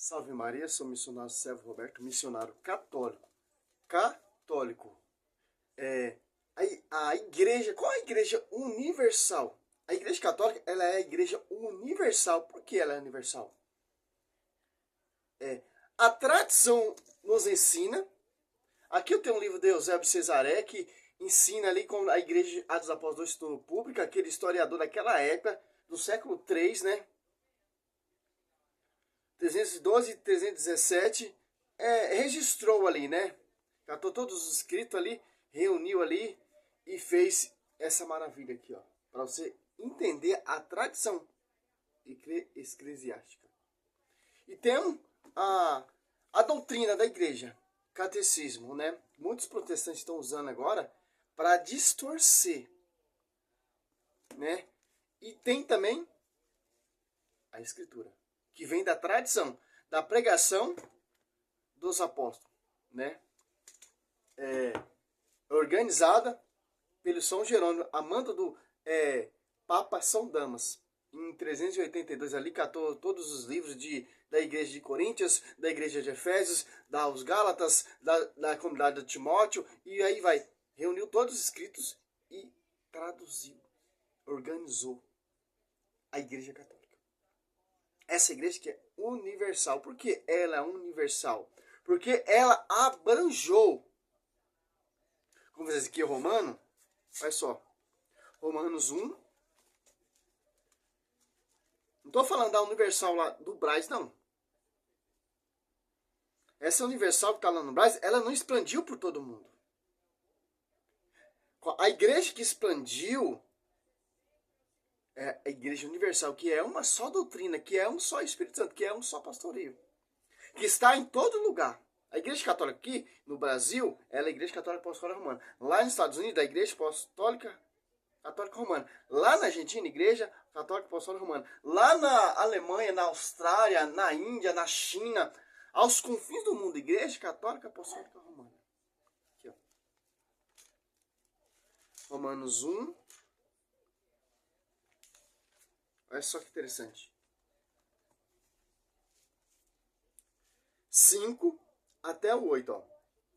Salve Maria, sou missionário Servo Roberto, missionário católico. Católico. A igreja, qual é a igreja universal? A igreja católica, ela é a igreja universal. Por que ela é universal? A tradição nos ensina. Aqui eu tenho um livro de Eusébio Cesaré que ensina ali como a igreja Atos dos Apóstolos se tornou pública, aquele historiador daquela época, do século III, né? 312 e 317, registrou ali, né? Catou todos os escritos ali, reuniu ali e fez essa maravilha aqui, ó. Para você entender a tradição eclesiástica. E tem a doutrina da igreja, catecismo, né? Muitos protestantes estão usando agora para distorcer, né? E tem também a escritura, que vem da tradição, da pregação dos apóstolos, né? Organizada pelo São Jerônimo, a mando do Papa São Damas. Em 382 ali catou todos os livros da igreja de Coríntios, da igreja de Efésios, dos Gálatas, da comunidade de Timóteo, e aí vai. Reuniu todos os escritos e traduziu, organizou a igreja católica. Essa igreja que é universal. Por que ela é universal? Porque ela abrangou. Como diz aqui Romano, olha só. Romanos 1. Não estou falando da universal lá do Braz, não. Essa universal que está lá no Braz, ela não expandiu por todo mundo. A igreja que expandiu é a igreja universal, que é uma só doutrina, que é um só Espírito Santo, que é um só pastoreio, que está em todo lugar. A igreja católica aqui no Brasil, ela é a igreja católica apostólica romana. Lá nos Estados Unidos, a igreja apostólica católica romana. Lá na Argentina, igreja católica apostólica romana. Lá na Alemanha, na Austrália, na Índia, na China, aos confins do mundo, igreja católica apostólica romana. Aqui, ó. Romanos 1. Olha só que interessante. 5 até o 8, ó.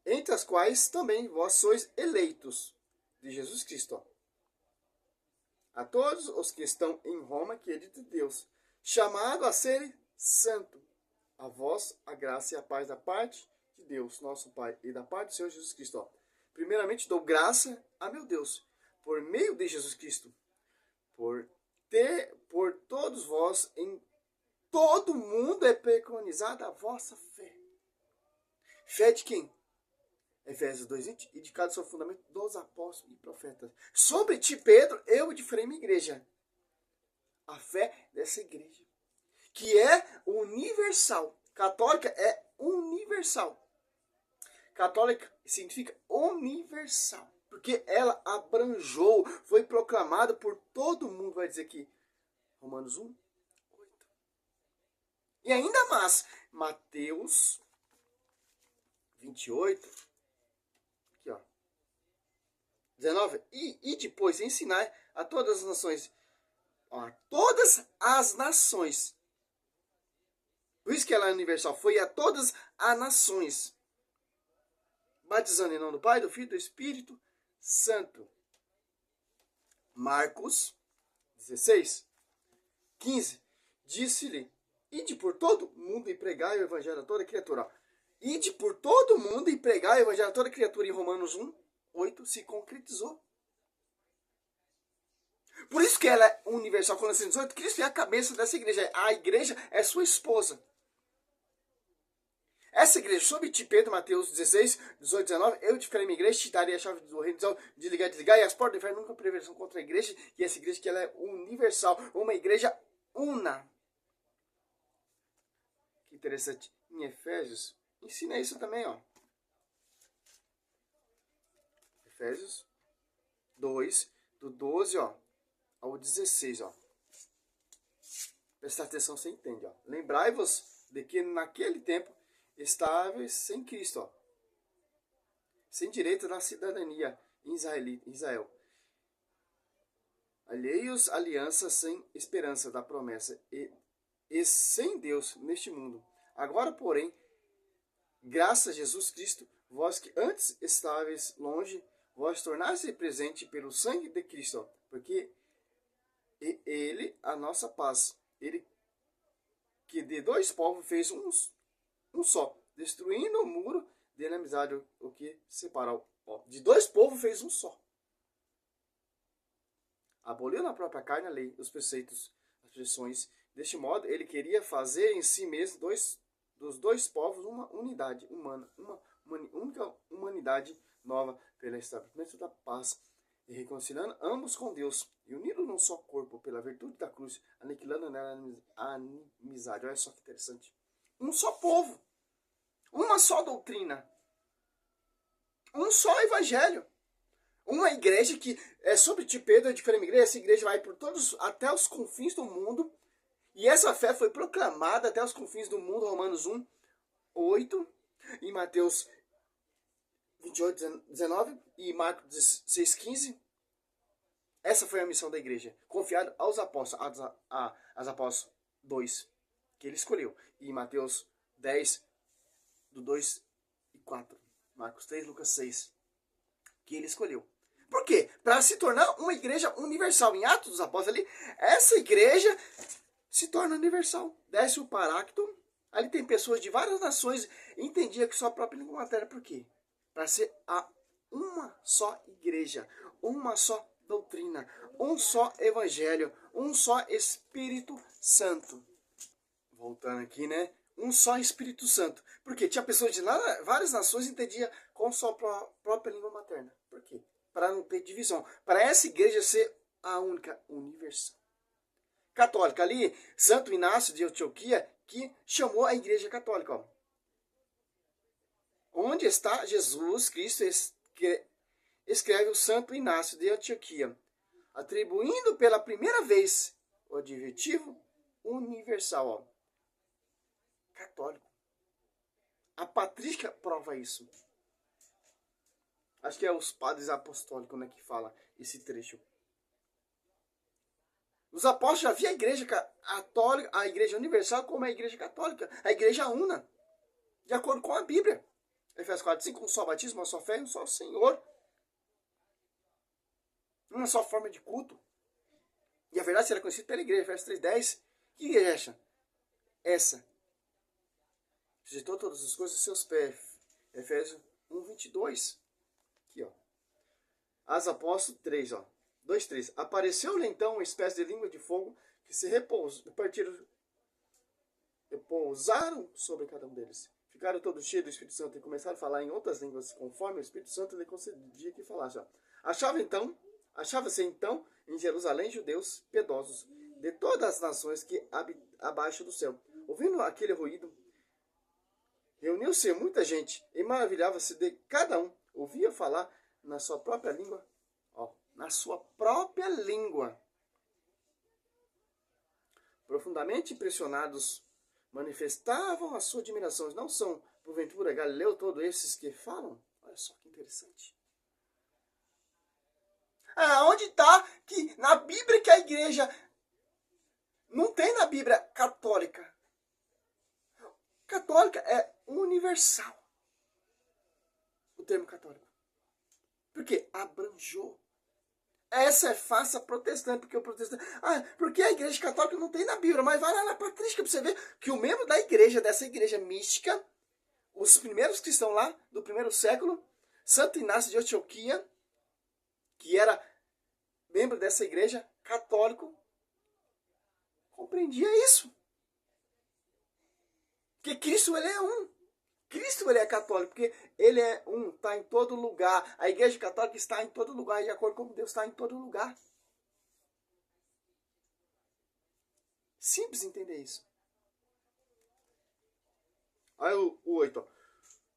Entre as quais também vós sois eleitos de Jesus Cristo, ó. A todos os que estão em Roma, que é de Deus, chamado a serem santo. A vós a graça e a paz da parte de Deus, nosso Pai, e da parte do Senhor Jesus Cristo, ó. Primeiramente dou graça a meu Deus, por meio de Jesus Cristo, por todos vós, em todo mundo é preconizada a vossa fé. Fé de quem? Efésios 2:20, e de cada seu fundamento dos apóstolos e profetas. Sobre ti, Pedro, eu edificarei minha igreja. A fé dessa igreja, que é universal. Católica é universal. Católica significa universal, porque ela abrangou, foi proclamada por todo mundo, vai dizer aqui. Romanos 1, 8. E ainda mais, Mateus 28, aqui ó, 19. E depois ensinar a todas as nações, a todas as nações. Por isso que ela é universal, foi a todas as nações. Batizando em nome do Pai, do Filho e do Espírito Santo. Marcos 16, 15. Disse-lhe, ide por todo mundo e pregai o evangelho a toda criatura. Ide por todo mundo e pregai o evangelho a toda criatura. Em Romanos 1, 8 se concretizou. Por isso que ela é universal. Colossenses 18, Cristo é a cabeça dessa igreja. A igreja é sua esposa. Essa igreja, sob ti, Pedro, Mateus 16, 18, 19, eu edificarei minha igreja, te darei a chave do reino de ligar, desligar, e as portas do inferno nunca prevalecerão contra a igreja, e essa igreja que ela é universal, uma igreja una. Que interessante. Em Efésios, ensina isso também, ó. Efésios 2, do 12, ó, ao 16, ó. Presta atenção, você entende, ó. Lembrai-vos de que naquele tempo estáveis sem Cristo, ó, sem direito da cidadania em Israel, alheios à aliança, sem esperança da promessa e sem Deus neste mundo. Agora, porém, graças a Jesus Cristo, vós que antes estáveis longe, vós tornaste presente pelo sangue de Cristo, porque ele, a nossa paz, ele que de dois povos fez um só, destruindo o muro de inimizade, o que separa. De dois povos fez um só. Aboliu na própria carne a lei, os preceitos, as pressões. Deste modo, ele queria fazer em si mesmo dos dois povos uma unidade humana, uma única humanidade nova, pelo estabelecimento da paz, e reconciliando ambos com Deus, e unidos num só corpo, pela virtude da cruz, aniquilando nela a inimizade. Olha só que interessante. Um só povo, uma só doutrina, um só evangelho. Uma igreja que é sobre ti, Pedro, de diferente igreja. Essa igreja vai por todos, até os confins do mundo. E essa fé foi proclamada até os confins do mundo. Romanos 1, 8. E Mateus 28, 19. E Marcos 6, 15. Essa foi a missão da igreja. Confiada aos apóstolos. Aos apóstolos 2. Que ele escolheu. E Mateus 10, do 2 e 4. Marcos 3, Lucas 6. Que ele escolheu. Por quê? Para se tornar uma igreja universal. Em Atos dos Apóstolos ali, essa igreja se torna universal. Desce o Paráclito. Ali tem pessoas de várias nações. Entendia que sua própria língua materna. Por quê? Para ser uma só igreja. Uma só doutrina. Um só evangelho. Um só Espírito Santo. Voltando aqui, né? Um só Espírito Santo. Porque tinha pessoas de várias nações que entendiam com sua própria língua materna. Por quê? Para não ter divisão. Para essa igreja ser a única, universal. Católica. Ali, Santo Inácio de Antioquia, que chamou a igreja católica. Ó. Onde está Jesus Cristo, escreve o Santo Inácio de Antioquia, atribuindo pela primeira vez o adjetivo universal. Ó. Católico. A patrística prova isso. Acho que é os padres apostólicos, né, que fala esse trecho. Os apóstolos já viam a igreja católica, a igreja universal como a igreja católica, a igreja una, de acordo com a Bíblia. Efésios 4:5, um só batismo, uma só fé, um só Senhor. Uma só forma de culto. E a verdade será conhecida pela igreja. Efésios 3:10. Que igreja é essa? Sujeitou todas as coisas a seus pés. Efésios 1:22. Aqui, ó. As Apóstolos 3, ó. 2:3. Apareceu-lhe então uma espécie de língua de fogo que se repousaram sobre cada um deles. Ficaram todos cheios do Espírito Santo e começaram a falar em outras línguas, conforme o Espírito Santo lhe concedia que falasse. Achava-se então em Jerusalém judeus piedosos de todas as nações que abaixo do céu. Ouvindo aquele ruído, reuniu-se muita gente e maravilhava-se de cada um. Ouvia falar na sua própria língua. Ó, na sua própria língua. Profundamente impressionados, manifestavam a sua admiração. Não são, porventura, Galileu todos esses que falam? Olha só que interessante. Onde está que na Bíblia que a igreja não tem na Bíblia católica? Católica é universal. O termo católico. Porque abranjou. Essa é face protestante, porque o protestante... porque a igreja católica não tem na Bíblia, mas vai lá na patrística para você ver que o membro da igreja, dessa igreja mística, os primeiros cristãos lá, do primeiro século, Santo Inácio de Antioquia, que era membro dessa igreja católico, compreendia isso. Porque Cristo, ele é um. Cristo, ele é católico, porque ele é um, está em todo lugar. A igreja católica está em todo lugar, de acordo com Deus está em todo lugar. Simples entender isso. Aí o 8.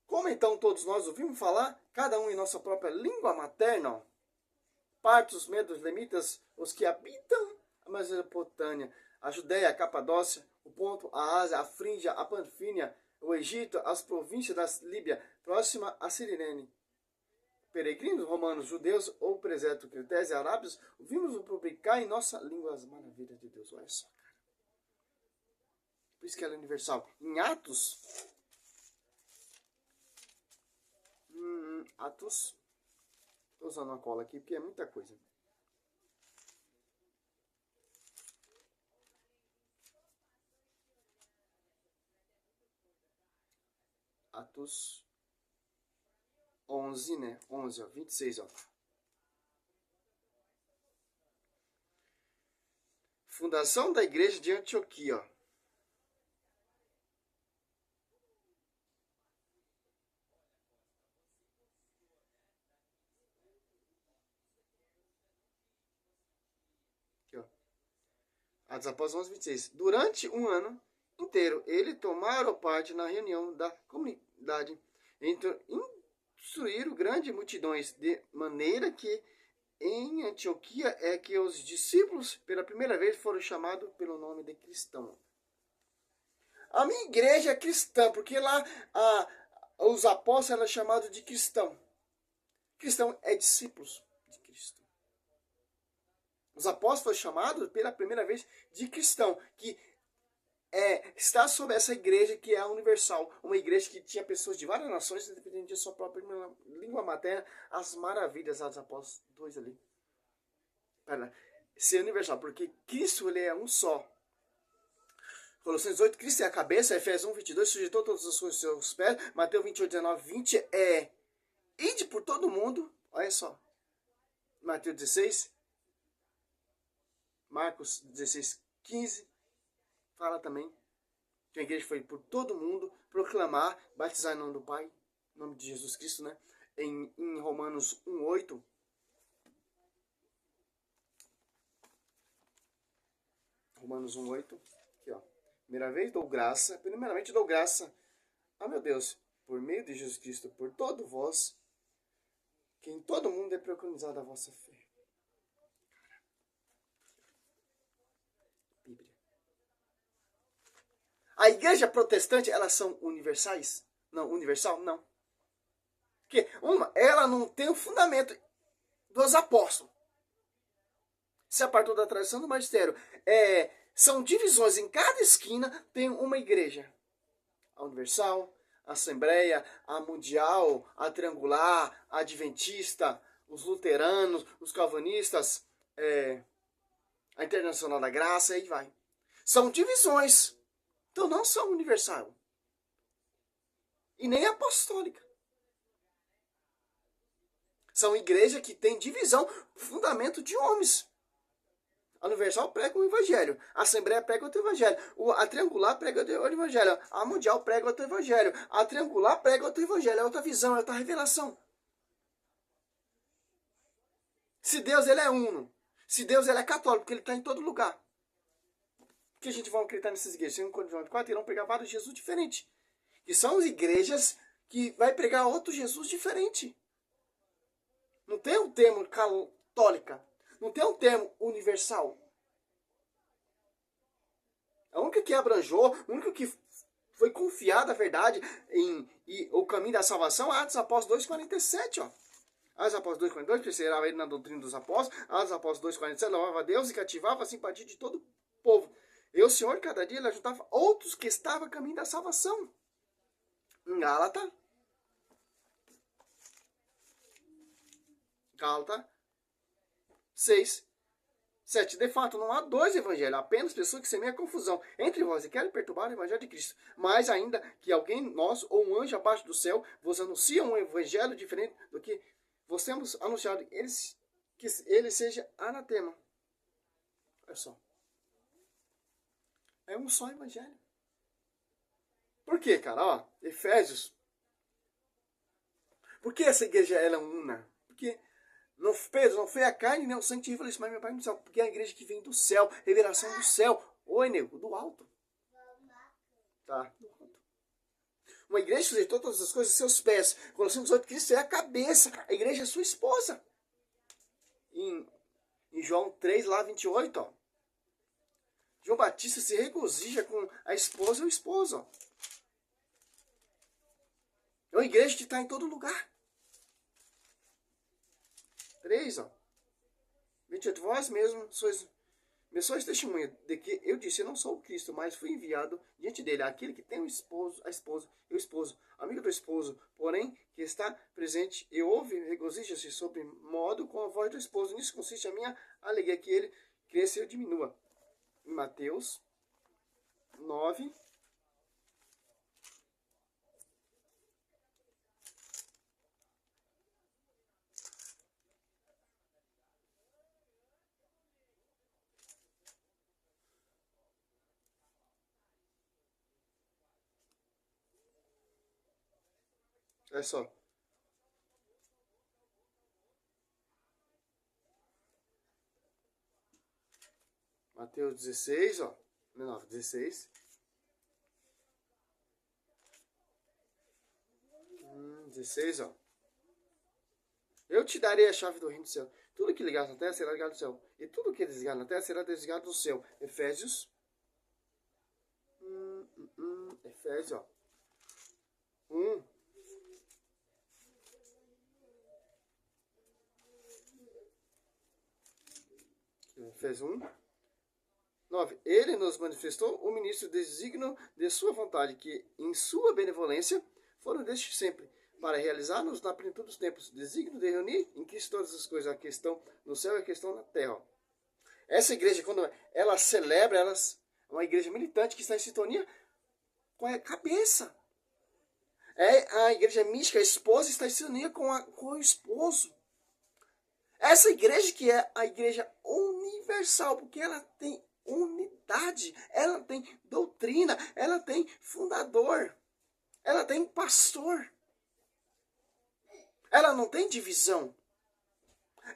Como então todos nós ouvimos falar, cada um em nossa própria língua materna, partos, medos, lemitas, os que habitam a Mesopotâmia, a Judéia, a Capadócia, o Ponto, a Ásia, a Frígia, a Panfínia, o Egito, as províncias da Líbia, próxima a Cirene. Peregrinos, romanos, judeus ou presépio, cretenses e arábios, ouvimos publicar em nossa língua as maravilhas de Deus. Olha só, cara. Por isso que ela é universal. Em Atos... Atos... Estou usando uma cola aqui porque é muita coisa. Atos 11, né? 11, ó, 26, ó. Fundação da igreja de Antioquia, ó. Aqui, ó. Atos Apóstolos 11, 26. Durante um ano inteiro, ele tomaram parte na reunião da comunidade, instruíram grandes multidões, de maneira que em Antioquia é que os discípulos, pela primeira vez, foram chamados pelo nome de cristão. A minha igreja é cristã, porque lá os apóstolos eram chamados de cristão. Cristão é discípulos de Cristo. Os apóstolos foram chamados pela primeira vez de cristão, que está sob essa igreja que é a universal. Uma igreja que tinha pessoas de várias nações, independente de sua própria língua materna. As maravilhas dos apóstolos 2 ali. Para ser universal, porque Cristo ele é um só. Colossenses 8, Cristo é a cabeça. Efésios 1, 22, sujeitou todas as coisas aos seus pés. Mateus 28, 19, 20 é ide por todo mundo. Olha só. Mateus 16. Marcos 16, 15. Fala também que a igreja foi por todo mundo proclamar, batizar em nome do Pai, em nome de Jesus Cristo, né? Em Romanos 1, 8. Romanos 1, 8. Aqui, ó. Primeiramente dou graça a meu Deus, por meio de Jesus Cristo, por todo vós, que em todo mundo é preconizada a vossa fé. Bíblia. A igreja protestante, elas são universais? Não, universal? Não. Porque ela não tem o fundamento dos apóstolos. Se apartou da tradição do magistério. São divisões, em cada esquina tem uma igreja. A universal, a assembleia, a mundial, a triangular, a adventista, os luteranos, os calvinistas, a internacional da graça, aí vai. São divisões. Então não são universal. E nem apostólica. São igrejas que têm divisão, fundamento de homens. A universal prega o evangelho. A assembleia prega outro evangelho. A triangular prega outro evangelho. A mundial prega outro evangelho. A triangular prega outro evangelho. É outra visão, é outra revelação. Se Deus ele é uno. Se Deus ele é católico, porque ele está em todo lugar. Que a gente vai acreditar nessas igrejas? Segundo Coríntios 4, irão pregar vários Jesus diferentes. Que são as igrejas que vai pregar outro Jesus diferente. Não tem um termo católica. Não tem um termo universal. A única que abranjou, a única que foi confiada a verdade e o caminho da salvação, Atos Apóstolos 2,47, ó. Atos Apóstolos 2,42, perseverava ele na doutrina dos apóstolos. Atos Apóstolos 2,47, louvava a Deus e cativava a simpatia de todo o povo. E o Senhor, cada dia, ele ajudava outros que estavam a caminho da salvação. Em Gálatas 6, 7. De fato, não há dois evangelhos, apenas pessoas que semeiam confusão entre vós e querem perturbar o evangelho de Cristo. Mas ainda que alguém, nós ou um anjo abaixo do céu, vos anuncia um evangelho diferente do que vos temos anunciado, que ele seja anatema. Olha só. É um só evangelho. Por quê, cara? Ó, Efésios. Por que essa igreja ela é una? Porque Pedro, não foi a carne nem o sangue que revelou isso, mas meu Pai no céu. Porque é a igreja que vem do céu, revelação do céu. Oi, nego, do alto. Tá, do alto. Uma igreja sujeitou todas as coisas a seus pés. Colossenses 8, Cristo é a cabeça. A igreja é sua esposa. Em João 3, lá 28, ó. João Batista se regozija com a esposa e o esposo, ó. É uma igreja que está em todo lugar. 3, ó. 28, vós mesmo sois Pessoas testemunham de que eu disse, eu não sou o Cristo, mas fui enviado diante dele, aquele que tem o esposo, a esposa, e o esposo, amigo do esposo, porém, que está presente e ouve, regozija-se sobre modo com a voz do esposo. Nisso consiste a minha alegria, que ele cresça e eu diminua. Em Mateus 9, olha só. Mateus 16, ó. 9, 16. 16, ó. Eu te darei a chave do reino do céu. Tudo que ligar na terra será ligado no céu. E tudo que desligar na terra será desligado no céu. Efésios. Efésios, ó. 1. Efésios 1. 9. Ele nos manifestou o ministro designo de sua vontade, que em sua benevolência foram desde sempre, para realizar-nos na plenitude dos tempos. Designo de reunir em Cristo todas as coisas, a questão no céu e a questão na terra. Essa igreja, quando ela celebra, é uma igreja militante que está em sintonia com a cabeça. É a igreja mística, a esposa está em sintonia com o esposo. Essa igreja que é a igreja universal, porque ela tem unidade, ela tem doutrina, ela tem fundador, ela tem pastor. Ela não tem divisão.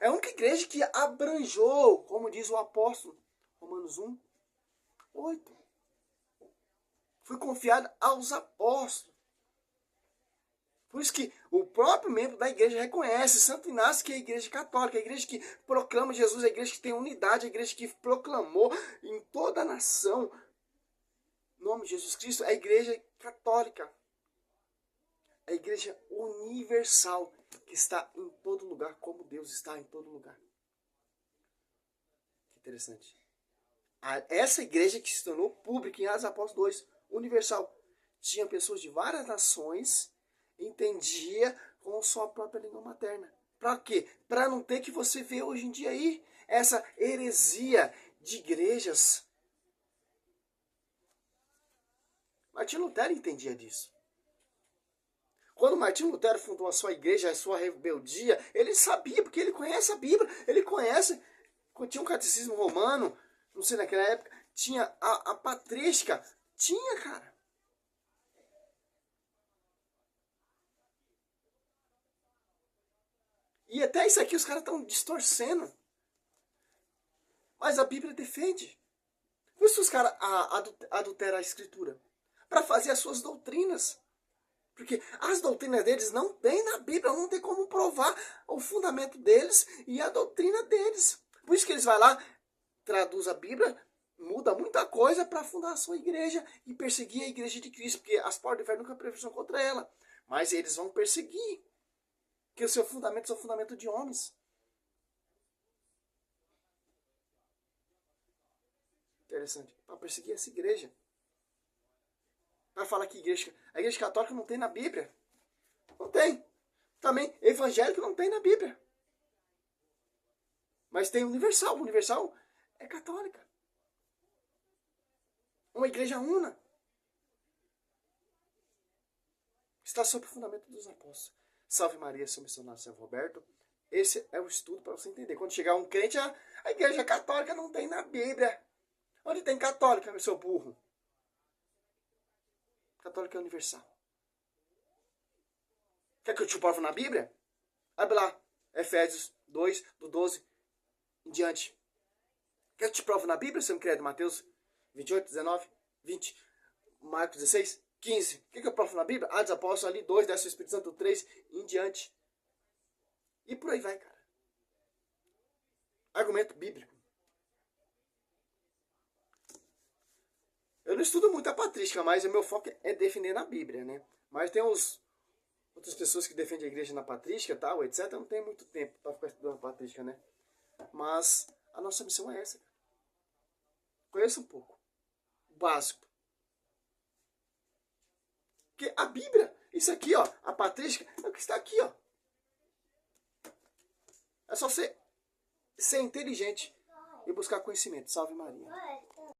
É a única igreja que abranjou, como diz o apóstolo, Romanos 1, 8. Foi confiada aos apóstolos. Por isso que o próprio membro da igreja reconhece Santo Inácio, que é a igreja católica, a igreja que proclama Jesus, a igreja que tem unidade, a igreja que proclamou em toda a nação o nome de Jesus Cristo, é a igreja católica. A igreja universal, que está em todo lugar, como Deus está em todo lugar. Que interessante. Essa igreja que se tornou pública em Atos Apóstolos 2, universal, tinha pessoas de várias nações, entendia com sua própria língua materna. Para quê? Para não ter que você vê hoje em dia aí essa heresia de igrejas. Martinho Lutero entendia disso. Quando Martinho Lutero fundou a sua igreja, a sua rebeldia, ele sabia, porque ele conhece a Bíblia, ele conhece. Tinha um catecismo romano, não sei naquela época, tinha a patrística, tinha, cara. E até isso aqui os caras estão distorcendo. Mas a Bíblia defende. Por isso os caras adulteram a escritura. Para fazer as suas doutrinas. Porque as doutrinas deles não tem na Bíblia, não tem como provar o fundamento deles e a doutrina deles. Por isso que eles vão lá, traduz a Bíblia, muda muita coisa para fundar a sua igreja e perseguir a igreja de Cristo, porque as portas do inferno nunca prevenção contra ela. Mas eles vão perseguir, porque o seu fundamento é o fundamento de homens. Interessante. Para perseguir essa igreja. Para falar que a igreja católica não tem na Bíblia. Não tem. Também evangélico não tem na Bíblia. Mas tem universal. Universal é católica. Uma igreja una. Está sob o fundamento dos apóstolos. Salve Maria, seu missionário, São Roberto. Esse é o estudo para você entender. Quando chegar um crente, a igreja católica não tem na Bíblia. Onde tem católica, meu seu burro? Católica é universal. Quer que eu te prove na Bíblia? Abre lá, Efésios 2, do 12 em diante. Quer que eu te prove na Bíblia, seu incrédulo? Mateus 28, 19, 20, Marcos 16, 15. Quer que eu provo na Bíblia? Atos Apóstolos ali, 2, desce o Espírito Santo 3 em diante. E por aí vai, cara. Argumento bíblico. Eu não estudo muito a patrística, mas o meu foco é defender na Bíblia, né? Mas tem outras pessoas que defendem a igreja na patrística, tal, etc. Eu não tenho muito tempo para ficar estudando a patrística, né? Mas a nossa missão é essa. Conheça um pouco. O básico. Porque a Bíblia, isso aqui, ó, a patrística, é o que está aqui, ó. É só ser inteligente e buscar conhecimento. Salve Maria.